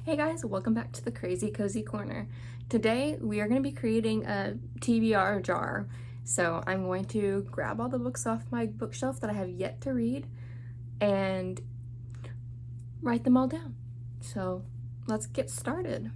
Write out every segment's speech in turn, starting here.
Hey guys, welcome back to the Crazy Cozy Corner. Today we are going to be creating a TBR jar. So I'm going to grab all the books off my bookshelf that I have yet to read and write them all down. So let's get started.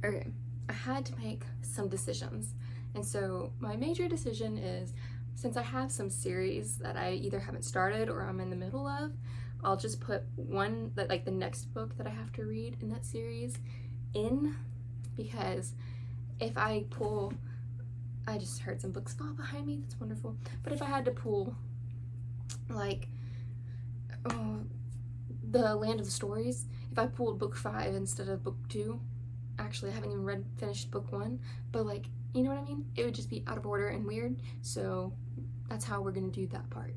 Okay, I had to make some decisions. And so my major decision is, since I have some series that I either haven't started or I'm in the middle of, I'll just put one, like the next book that I have to read in that series in, because if I pull, I just heard some books fall behind me, that's wonderful. But if I had to pull like the Land of the Stories, if I pulled book 5 instead of book 2, actually I haven't even finished book 1, but like, you know what I mean? It would just be out of order and weird, so that's how we're gonna do that part.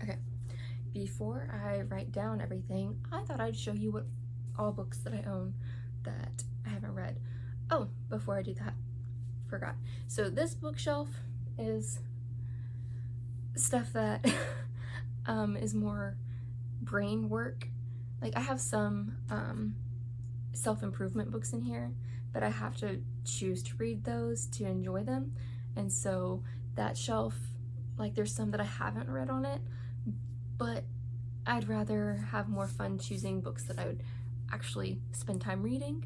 Okay, before I write down everything, I thought I'd show you what all books that I own that I haven't read. Oh, before I do that, forgot. So this bookshelf is stuff that is more brain work. Like, I have some self-improvement books in here, but I have to choose to read those to enjoy them. And so that shelf, like, there's some that I haven't read on it, but I'd rather have more fun choosing books that I would actually spend time reading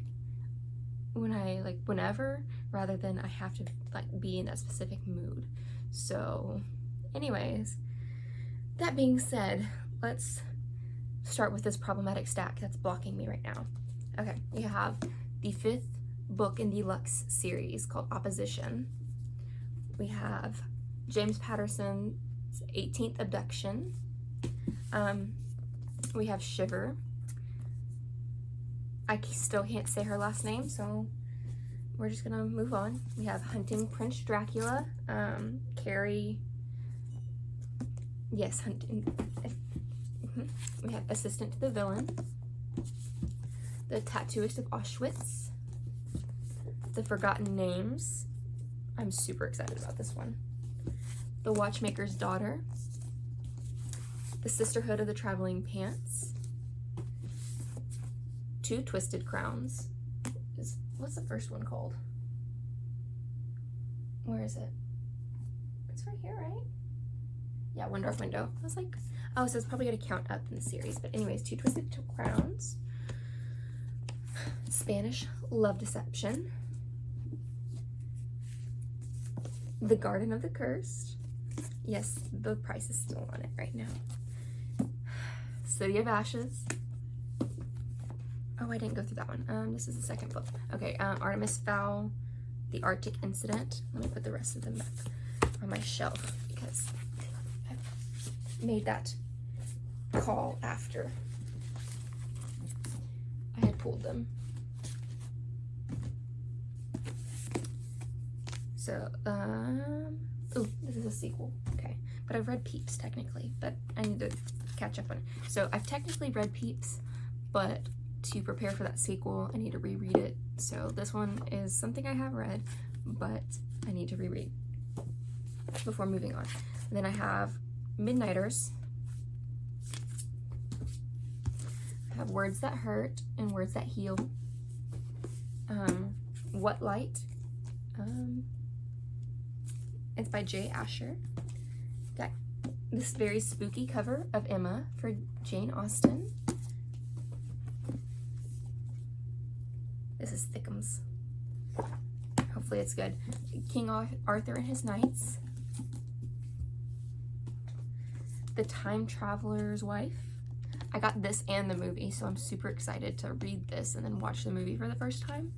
whenever, rather than I have to be in that specific mood. So anyways, that being said, let's start with this problematic stack that's blocking me right now. Okay, we have the 5th book in the Lux series called Opposition. We have James Patterson's 18th Abduction. We have Shiver. I still can't say her last name, so we're just gonna move on. We have Hunting Prince Dracula. Carrie. Yes, Hunting. We have Assistant to the Villain. The Tattooist of Auschwitz. The Forgotten Names. I'm super excited about this one. The Watchmaker's Daughter. The Sisterhood of the Traveling Pants. Two Twisted Crowns. What's the first one called? Where is it? It's right here, right? Yeah, One Dark Window. I was like, oh, so it's probably gonna count up in the series. But anyways, Two Twisted Crowns. Spanish Love Deception. The Garden of the Cursed. Yes, the price is still on it right now. City of Ashes. Oh, I didn't go through that one. This is the second book. Okay, Artemis Fowl, The Arctic Incident. Let me put the rest of them back on my shelf because I made that call after I had pulled them. So, oh, this is a sequel. Okay, but I've read Peeps technically, but I need to catch up on it. So I've technically read Peeps, but to prepare for that sequel, I need to reread it. So this one is something I have read, but I need to reread before moving on. And then I have Midnighters. I have Words That Hurt and Words That Heal. What Light. It's by Jay Asher. Got this very spooky cover of Emma for Jane Austen. This is thickums. Hopefully it's good. King Arthur and His Knights. The Time Traveler's Wife. I got this and the movie, so I'm super excited to read this and then watch the movie for the first time.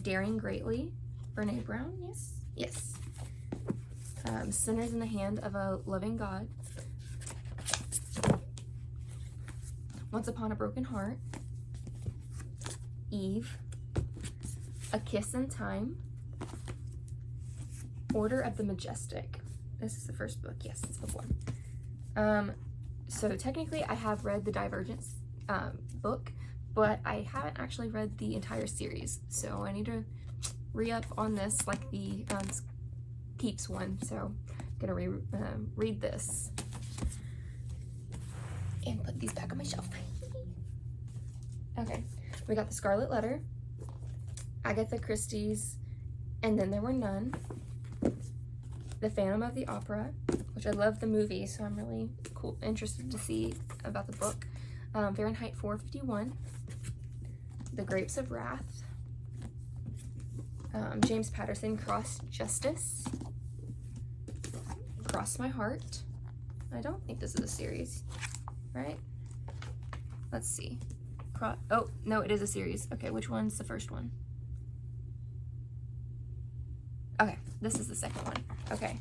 Daring Greatly. Brene Brown, yes? Yes. Sinners in the Hand of a Loving God. Once Upon a Broken Heart. Eve. A Kiss in Time. Order of the Majestic. This is the first book. Yes, it's book one. So technically I have read the Divergence book, but I haven't actually read the entire series. So I need to re-up on this, like the Peeps one. So I'm gonna read this and put these back on my shelf. Okay, we got The Scarlet Letter, Agatha Christie's And Then There Were None, The Phantom of the Opera, which I love the movie, so I'm really interested to see about the book. Fahrenheit 451, The Grapes of Wrath, James Patterson, Cross Justice, Cross My Heart. I don't think this is a series, right? Let's see. Oh, no, it is a series. Okay, which one's the first one? Okay, this is the second one. Okay.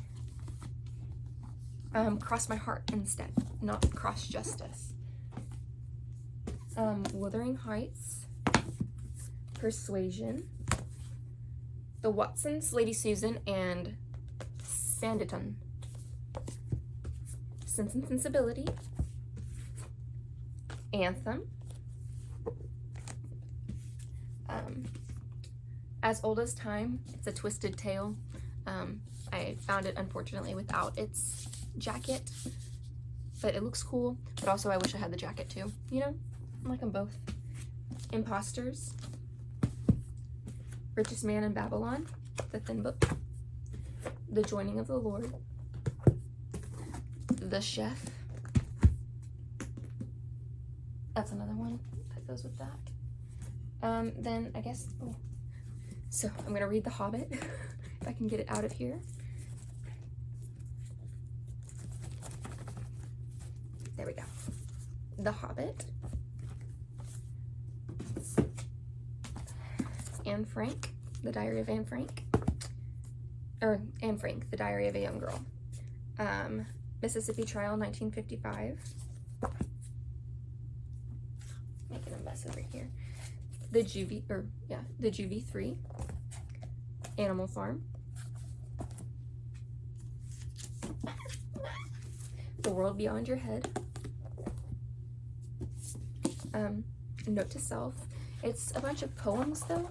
Cross My Heart instead, not Cross Justice. Wuthering Heights, Persuasion, The Watsons, Lady Susan, and Sanditon. Sense and Sensibility, Anthem, As Old as Time. It's a twisted tale. I found it unfortunately without its jacket, but it looks cool. But also I wish I had the jacket too, you know? I like them both. Imposters, Richest Man in Babylon, the thin book, The Joining of the Lord, The Chef. That's another one that goes with that. Then I guess, oh, so I'm gonna read The Hobbit, if I can get it out of here. There we go. The Hobbit. Anne Frank, The Diary of Anne Frank. Or Anne Frank, The Diary of a Young Girl. Mississippi Trial, 1955. Making a mess over here. The Juvie 3. Animal Farm. The World Beyond Your Head. Note to Self. It's a bunch of poems though,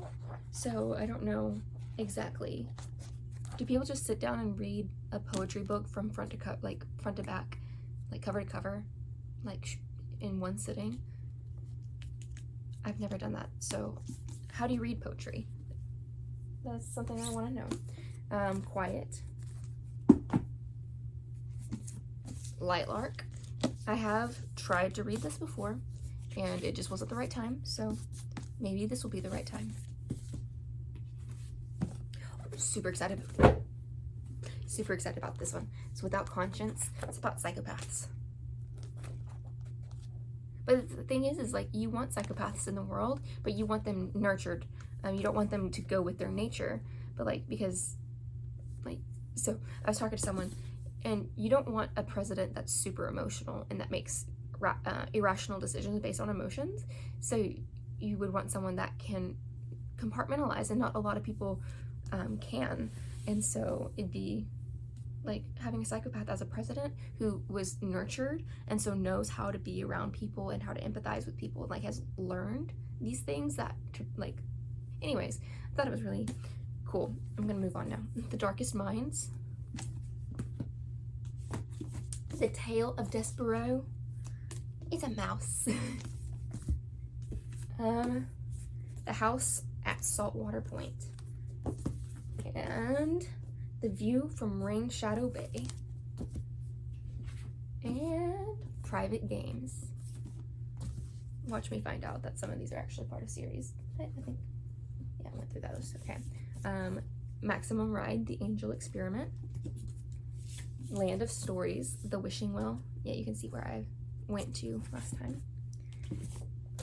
so I don't know exactly. Do people just sit down and read a poetry book from front to back, like cover to cover, like in one sitting? I've never done that. So how do you read poetry? That's something I want to know. Quiet. Lightlark. I have tried to read this before, and it just wasn't the right time, so maybe this will be the right time. Super excited. Super excited about this one. It's Without Conscience. It's about psychopaths. But the thing is like, you want psychopaths in the world, but you want them nurtured. You don't want them to go with their nature, but like, because like, so I was talking to someone, and you don't want a president that's super emotional and that makes irrational decisions based on emotions. So you would want someone that can compartmentalize, and not a lot of people can. And so it'd be like having a psychopath as a president who was nurtured and so knows how to be around people and how to empathize with people, and like has learned these things that like, anyways, I thought it was really cool. I'm gonna move on now. The Darkest Minds. The Tale of Despero. It's a mouse. The House at Saltwater Point. And The View from Rain Shadow Bay. And Private Games. Watch me find out that some of these are actually part of series. I think, yeah, I went through those. Okay. Maximum Ride, The Angel Experiment. Land of Stories, The Wishing Well. Yeah, you can see where I went to last time.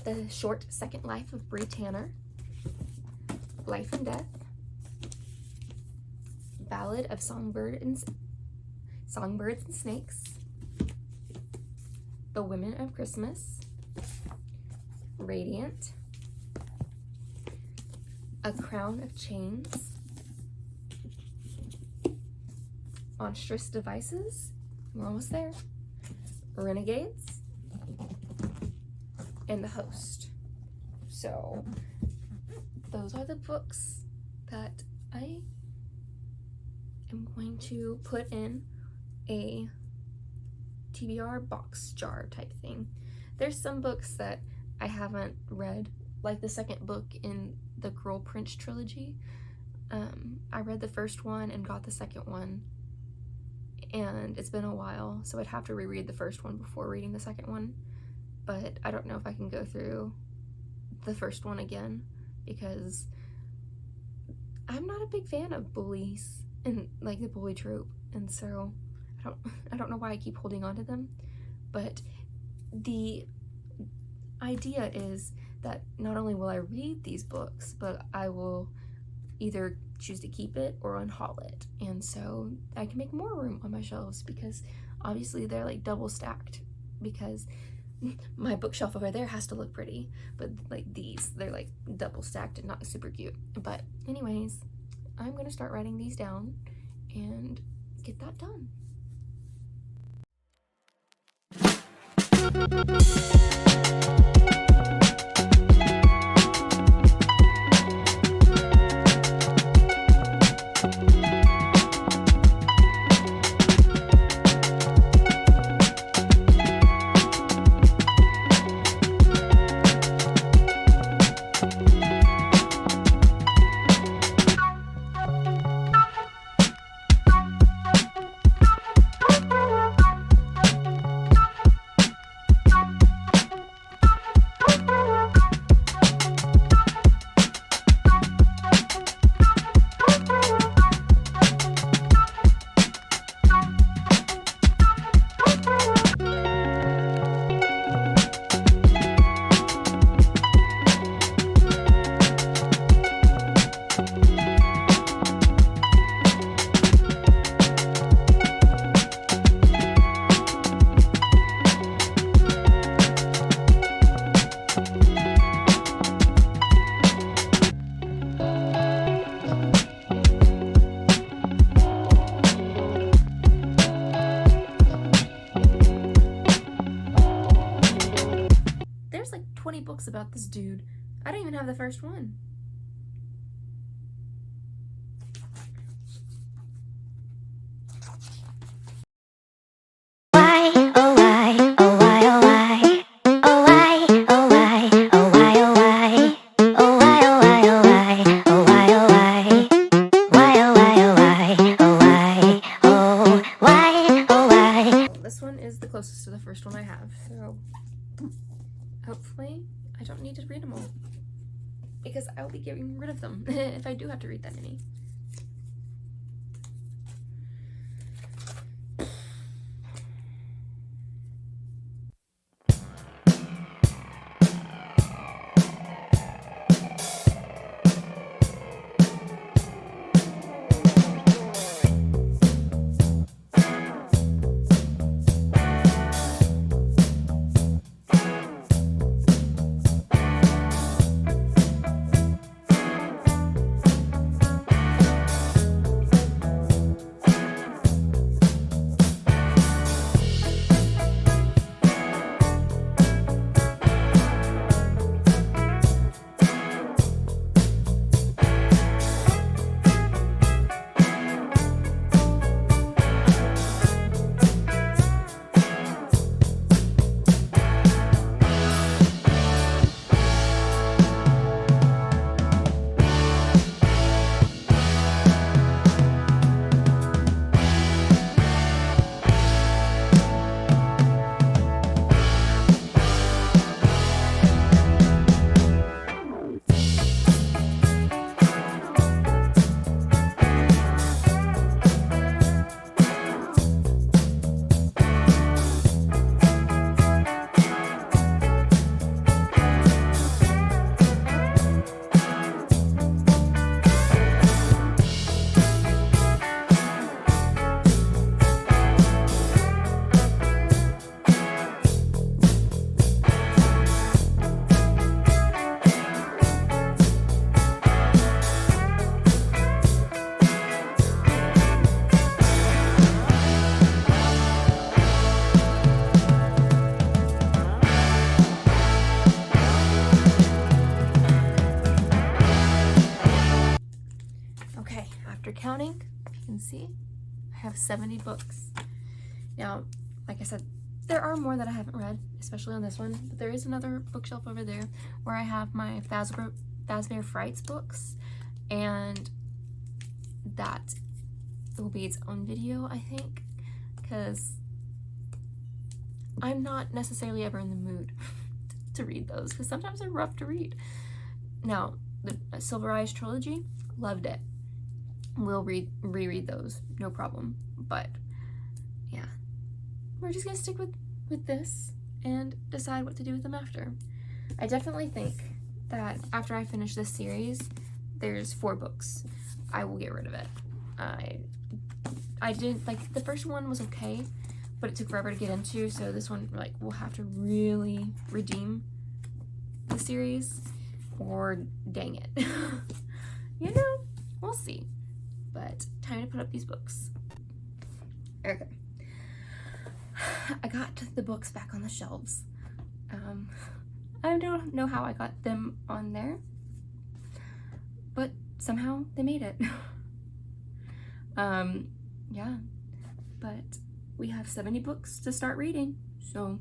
The Short Second Life of Bree Tanner. Life and Death. Ballad of Songbirds and Snakes. The Women of Christmas. Radiant. A Crown of Chains. Monstrous Devices. We're almost there. Renegades. And The Host. So those are the books that I am going to put in a TBR box jar type thing. There's some books that I haven't read, like the second book in the Girl Prince trilogy. I read the first one and got the second one, and it's been a while, so I'd have to reread the first one before reading the second one. But I don't know if I can go through the first one again, because I'm not a big fan of bullies and like the bully trope, and so I don't know why I keep holding on to them. But the idea is that not only will I read these books, but I will either choose to keep it or unhaul it, and so I can make more room on my shelves, because obviously they're like double stacked, because my bookshelf over there has to look pretty, but like these, they're like double stacked and not super cute. But anyways, I'm gonna start writing these down and get that done. There's like 20 books about this dude. I don't even have the first one. Why, oh why, oh why, oh why, oh why, oh why, oh why, oh why. hopefully I don't need to read them all, because I will be getting rid of them if I do have to read that many. After counting, you can see I have 70 books. Now, like I said, there are more that I haven't read, especially on this one, but there is another bookshelf over there where I have my Fazbear Frights books, and that will be its own video, I think, because I'm not necessarily ever in the mood to read those, because sometimes they're rough to read. Now, the Silver Eyes trilogy, loved it. We'll reread those, no problem. But yeah, we're just gonna stick with this and decide what to do with them after. I definitely think that after I finish this series, there's 4 books. I will get rid of it. I did, like, the first one was okay, but it took forever to get into, so this one, like, we'll have to really redeem the series, or dang it. You know, we'll see. But time to put up these books. Okay. I got the books back on the shelves. I don't know how I got them on there, but somehow they made it. Yeah, but we have 70 books to start reading, so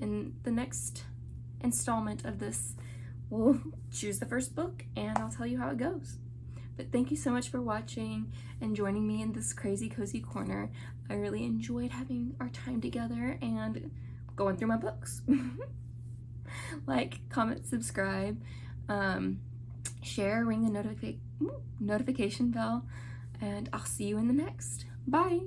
in the next installment of this, we'll choose the first book and I'll tell you how it goes. But thank you so much for watching and joining me in this crazy cozy corner. I really enjoyed having our time together and going through my books. Like, comment, subscribe, share, ring the notification bell, and I'll see you in the next. Bye!